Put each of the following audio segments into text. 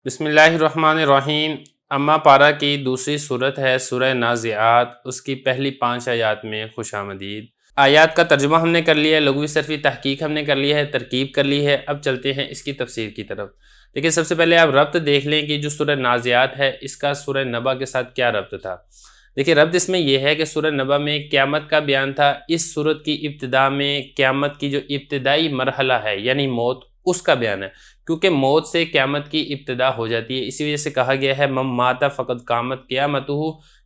بسم اللہ الرحمن الرحیم۔ اما پارہ کی دوسری صورت ہے سورہ نازعات، اس کی پہلی 5 آیات میں خوش آمدید۔ آیات کا ترجمہ ہم نے کر لیا ہے، لغوی صرفی تحقیق ہم نے کر لیا ہے، ترکیب کر لی ہے۔ اب چلتے ہیں اس کی تفسیر کی طرف۔ لیکن سب سے پہلے آپ ربط دیکھ لیں کہ جو سورہ نازعات ہے اس کا سورہ نبا کے ساتھ کیا ربط تھا۔ دیکھیں ربط اس میں یہ ہے کہ سورہ نبا میں قیامت کا بیان تھا، اس صورت کی ابتدا میں قیامت کی جو ابتدائی مرحلہ ہے یعنی موت، اس کا بیان ہے، کیونکہ موت سے قیامت کی ابتدا ہو جاتی ہے۔ اسی وجہ سے کہا گیا ہے من مات فقد قامت قیامتہ،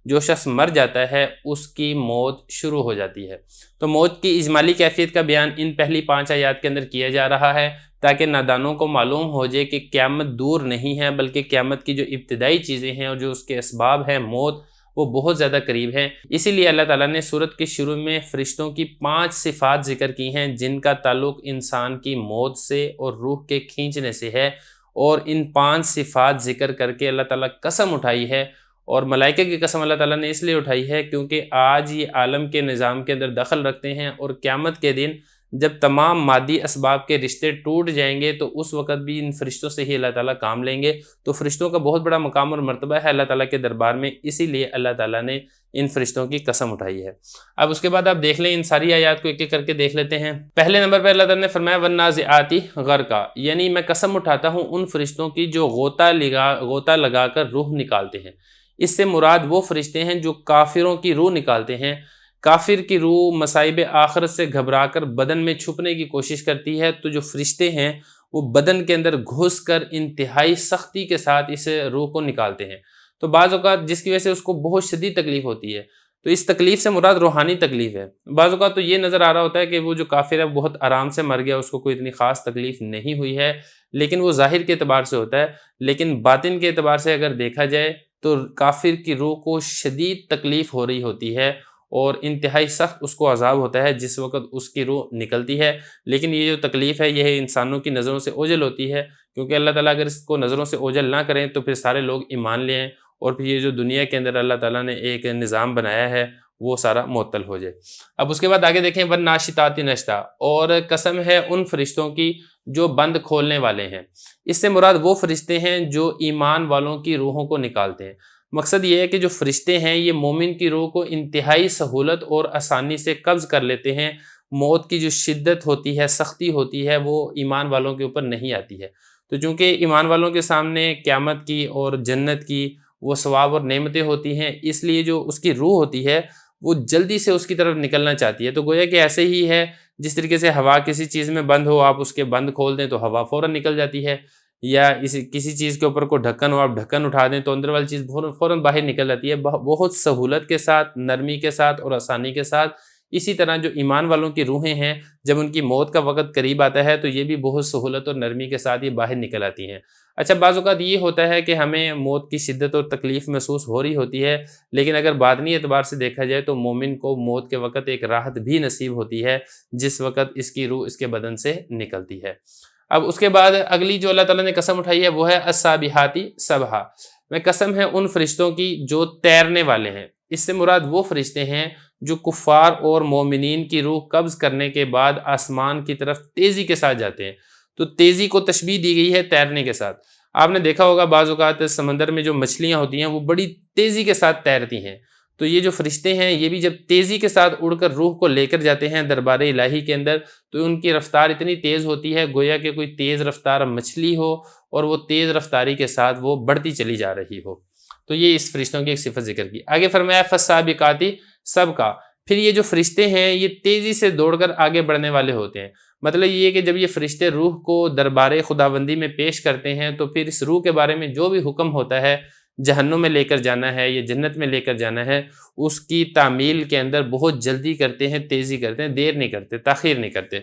جو شخص مر جاتا ہے اس کی موت شروع ہو جاتی ہے۔ تو موت کی اجمالی کیفیت کا بیان ان پہلی 5 آیات کے اندر کیا جا رہا ہے تاکہ نادانوں کو معلوم ہو جائے کہ قیامت دور نہیں ہے، بلکہ قیامت کی جو ابتدائی چیزیں ہیں اور جو اس کے اسباب ہیں موت، وہ بہت زیادہ قریب ہیں۔ اسی لیے اللہ تعالیٰ نے سورت کے شروع میں فرشتوں کی 5 صفات ذکر کی ہیں جن کا تعلق انسان کی موت سے اور روح کے کھینچنے سے ہے، اور ان 5 صفات ذکر کر کے اللہ تعالیٰ قسم اٹھائی ہے، اور ملائکہ کی قسم اللہ تعالیٰ نے اس لیے اٹھائی ہے کیونکہ آج یہ عالم کے نظام کے اندر دخل رکھتے ہیں، اور قیامت کے دن جب تمام مادی اسباب کے رشتے ٹوٹ جائیں گے تو اس وقت بھی ان فرشتوں سے ہی اللہ تعالیٰ کام لیں گے۔ تو فرشتوں کا بہت بڑا مقام اور مرتبہ ہے اللہ تعالیٰ کے دربار میں، اسی لیے اللہ تعالیٰ نے ان فرشتوں کی قسم اٹھائی ہے۔ اب اس کے بعد آپ دیکھ لیں، ان ساری آیات کو ایک ایک کر کے دیکھ لیتے ہیں۔ پہلے نمبر پہ اللہ تعالیٰ نے فرمایا والنازعات غرقا، یعنی میں قسم اٹھاتا ہوں ان فرشتوں کی جو غوطہ لگا کر روح نکالتے ہیں۔ اس سے مراد وہ فرشتے ہیں جو کافروں کی روح نکالتے ہیں۔ کافر کی روح مصائب آخرت سے گھبرا کر بدن میں چھپنے کی کوشش کرتی ہے، تو جو فرشتے ہیں وہ بدن کے اندر گھس کر انتہائی سختی کے ساتھ اس روح کو نکالتے ہیں۔ تو بعض اوقات جس کی وجہ سے اس کو بہت شدید تکلیف ہوتی ہے، تو اس تکلیف سے مراد روحانی تکلیف ہے۔ بعض اوقات تو یہ نظر آ رہا ہوتا ہے کہ وہ جو کافر ہے بہت آرام سے مر گیا، اس کو کوئی اتنی خاص تکلیف نہیں ہوئی ہے، لیکن وہ ظاہر کے اعتبار سے ہوتا ہے، لیکن باطن کے اعتبار سے اگر دیکھا جائے تو کافر کی روح کو شدید تکلیف ہو رہی ہوتی ہے اور انتہائی سخت اس کو عذاب ہوتا ہے جس وقت اس کی روح نکلتی ہے۔ لیکن یہ جو تکلیف ہے یہ انسانوں کی نظروں سے اوجھل ہوتی ہے، کیونکہ اللہ تعالیٰ اگر اس کو نظروں سے اوجھل نہ کریں تو پھر سارے لوگ ایمان لے آئیں، اور پھر یہ جو دنیا کے اندر اللہ تعالیٰ نے ایک نظام بنایا ہے وہ سارا معطل ہو جائے۔ اب اس کے بعد آگے دیکھیں والناشطات نشطا، اور قسم ہے ان فرشتوں کی جو بند کھولنے والے ہیں۔ اس سے مراد وہ فرشتے ہیں جو ایمان والوں کی روحوں کو نکالتے ہیں۔ مقصد یہ ہے کہ جو فرشتے ہیں یہ مومن کی روح کو انتہائی سہولت اور آسانی سے قبض کر لیتے ہیں۔ موت کی جو شدت ہوتی ہے، سختی ہوتی ہے، وہ ایمان والوں کے اوپر نہیں آتی ہے۔ تو چونکہ ایمان والوں کے سامنے قیامت کی اور جنت کی وہ ثواب اور نعمتیں ہوتی ہیں، اس لیے جو اس کی روح ہوتی ہے وہ جلدی سے اس کی طرف نکلنا چاہتی ہے۔ تو گویا کہ ایسے ہی ہے جس طریقے سے ہوا کسی چیز میں بند ہو، آپ اس کے بند کھول دیں تو ہوا فوراً نکل جاتی ہے، یا کسی چیز کے اوپر کوئی ڈھکن ہو، آپ ڈھکن اٹھا دیں تو اندر والی چیز فوراً باہر نکل جاتی ہے، بہت سہولت کے ساتھ، نرمی کے ساتھ اور آسانی کے ساتھ۔ اسی طرح جو ایمان والوں کی روحیں ہیں جب ان کی موت کا وقت قریب آتا ہے تو یہ بھی بہت سہولت اور نرمی کے ساتھ یہ باہر نکل آتی ہیں۔ اچھا بعض اوقات یہ ہوتا ہے کہ ہمیں موت کی شدت اور تکلیف محسوس ہو رہی ہوتی ہے، لیکن اگر باطنی اعتبار سے دیکھا جائے تو مومن کو موت کے وقت ایک راحت بھی نصیب ہوتی ہے جس وقت اس کی روح اس کے بدن سے نکلتی ہے۔ اب اس کے بعد اگلی جو اللہ تعالیٰ نے قسم اٹھائی ہے وہ ہے السابحات سبحا، میں قسم ہے ان فرشتوں کی جو تیرنے والے ہیں۔ اس سے مراد وہ فرشتے ہیں جو کفار اور مومنین کی روح قبض کرنے کے بعد آسمان کی طرف تیزی کے ساتھ جاتے ہیں۔ تو تیزی کو تشبیہ دی گئی ہے تیرنے کے ساتھ۔ آپ نے دیکھا ہوگا بعض اوقات سمندر میں جو مچھلیاں ہوتی ہیں وہ بڑی تیزی کے ساتھ تیرتی ہیں، تو یہ جو فرشتے ہیں یہ بھی جب تیزی کے ساتھ اڑ کر روح کو لے کر جاتے ہیں دربار الہی کے اندر، تو ان کی رفتار اتنی تیز ہوتی ہے گویا کہ کوئی تیز رفتار مچھلی ہو اور وہ تیز رفتاری کے ساتھ وہ بڑھتی چلی جا رہی ہو۔ تو یہ اس فرشتوں کی ایک صفت ذکر کی۔ آگے فرمایا فالسابقات سبقا، پھر یہ جو فرشتے ہیں یہ تیزی سے دوڑ کر آگے بڑھنے والے ہوتے ہیں۔ مطلب یہ ہے کہ جب یہ فرشتے روح کو دربار خداوندی میں پیش کرتے ہیں تو پھر اس روح کے بارے میں جو بھی حکم ہوتا ہے، جہنم میں لے کر جانا ہے یا جنت میں لے کر جانا ہے، اس کی تعمیل کے اندر بہت جلدی کرتے ہیں، تیزی کرتے ہیں، دیر نہیں کرتے، تاخیر نہیں کرتے۔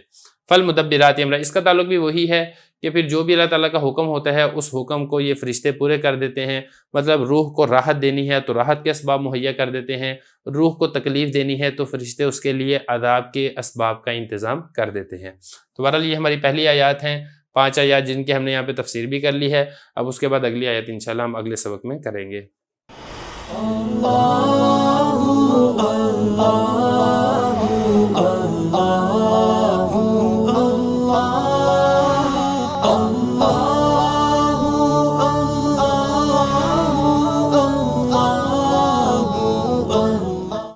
فالمدبرات امرا، اس کا تعلق بھی وہی ہے کہ پھر جو بھی اللہ تعالیٰ کا حکم ہوتا ہے اس حکم کو یہ فرشتے پورے کر دیتے ہیں۔ مطلب روح کو راحت دینی ہے تو راحت کے اسباب مہیا کر دیتے ہیں، روح کو تکلیف دینی ہے تو فرشتے اس کے لیے عذاب کے اسباب کا انتظام کر دیتے ہیں۔ تو بہرحال یہ ہماری پہلی آیات ہیں، 5 آیات جن کی ہم نے یہاں پہ تفسیر بھی کر لی ہے۔ اب اس کے بعد اگلی آیت انشاءاللہ ہم اگلے سبق میں کریں گے۔